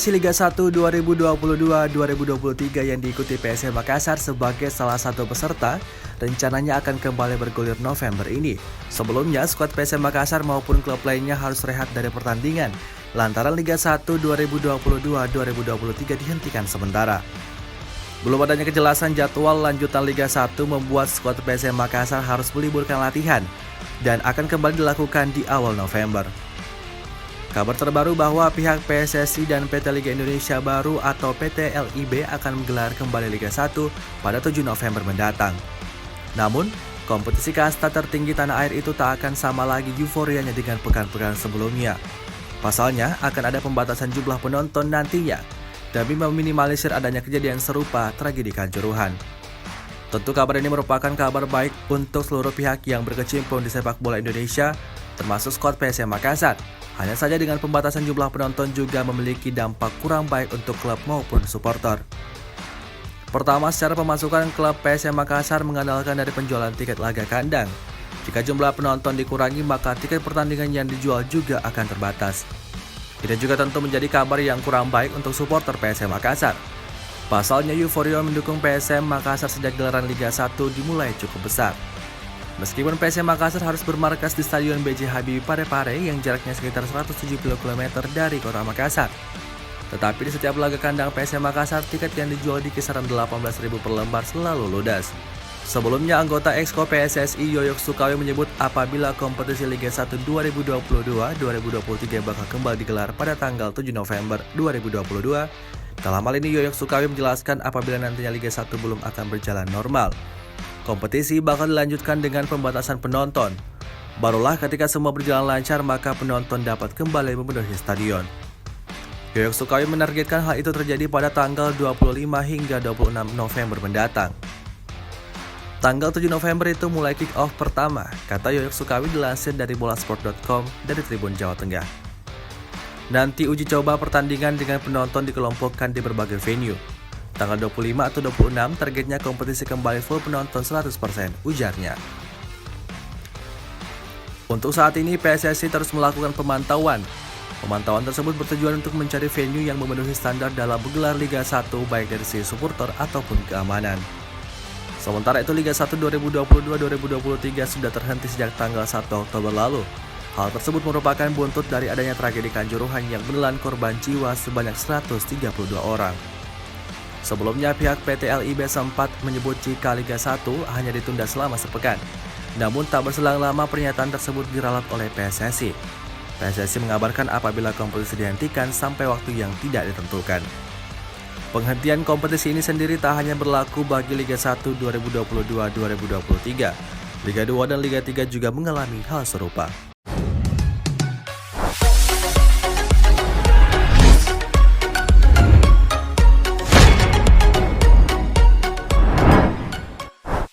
Kompetisi Liga 1 2022-2023 yang diikuti PSM Makassar sebagai salah satu peserta rencananya akan kembali bergulir November ini. Sebelumnya, skuad PSM Makassar maupun klub lainnya harus rehat dari pertandingan lantaran Liga 1 2022-2023 dihentikan sementara. Belum adanya kejelasan jadwal lanjutan Liga 1 membuat skuad PSM Makassar harus meliburkan latihan dan akan kembali dilakukan di awal November. Kabar terbaru bahwa pihak PSSI dan PT Liga Indonesia Baru atau PT LIB akan menggelar kembali Liga 1 pada 7 November mendatang. Namun, kompetisi kasta tertinggi tanah air itu tak akan sama lagi euforianya dengan pekan-pekan sebelumnya. Pasalnya, akan ada pembatasan jumlah penonton nantinya demi meminimalisir adanya kejadian serupa tragedi Kanjuruhan. Tentu kabar ini merupakan kabar baik untuk seluruh pihak yang berkecimpung di sepak bola Indonesia, termasuk skuad PSM Makassar. Hanya saja dengan pembatasan jumlah penonton juga memiliki dampak kurang baik untuk klub maupun supporter. Pertama, secara pemasukan klub PSM Makassar mengandalkan dari penjualan tiket laga kandang. Jika jumlah penonton dikurangi, maka tiket pertandingan yang dijual juga akan terbatas. Ini juga tentu menjadi kabar yang kurang baik untuk supporter PSM Makassar. Pasalnya euforia mendukung PSM Makassar sejak gelaran Liga 1 dimulai cukup besar. Meskipun PSM Makassar harus bermarkas di Stadion B.J. Habibie Parepare yang jaraknya sekitar 170 km dari kota Makassar. Tetapi di setiap laga kandang PSM Makassar, tiket yang dijual di kisaran 18.000 per lembar selalu ludes. Sebelumnya, anggota Exco PSSI Yoyok Sukawi menyebut apabila kompetisi Liga 1 2022-2023 bakal kembali digelar pada tanggal 7 November 2022. Dalam hal ini, Yoyok Sukawi menjelaskan apabila nantinya Liga 1 belum akan berjalan normal, kompetisi bakal dilanjutkan dengan pembatasan penonton. Barulah ketika semua berjalan lancar maka penonton dapat kembali memenuhi stadion. Yoyok Sukawi menargetkan hal itu terjadi pada tanggal 25 hingga 26 November mendatang. Tanggal 7 November itu mulai kick off pertama, kata Yoyok Sukawi dilansir dari bolasport.com dari Tribun Jawa Tengah. Nanti uji coba pertandingan dengan penonton dikelompokkan di berbagai venue. Tanggal 25 atau 26 targetnya kompetisi kembali full penonton 100%, ujarnya. Untuk saat ini PSSI terus melakukan pemantauan. Pemantauan tersebut bertujuan untuk mencari venue yang memenuhi standar dalam menggelar Liga 1 baik dari sisi supporter ataupun keamanan. Sementara itu Liga 1 2022-2023 sudah terhenti sejak tanggal 1 Oktober lalu. Hal tersebut merupakan buntut dari adanya tragedi Kanjuruhan yang menelan korban jiwa sebanyak 132 orang. Sebelumnya pihak PT LIB sempat menyebut jika Liga 1 hanya ditunda selama sepekan. Namun tak berselang lama pernyataan tersebut diralat oleh PSSI. PSSI mengabarkan apabila kompetisi dihentikan sampai waktu yang tidak ditentukan. Penghentian kompetisi ini sendiri tak hanya berlaku bagi Liga 1 2022-2023. Liga 2 dan Liga 3 juga mengalami hal serupa.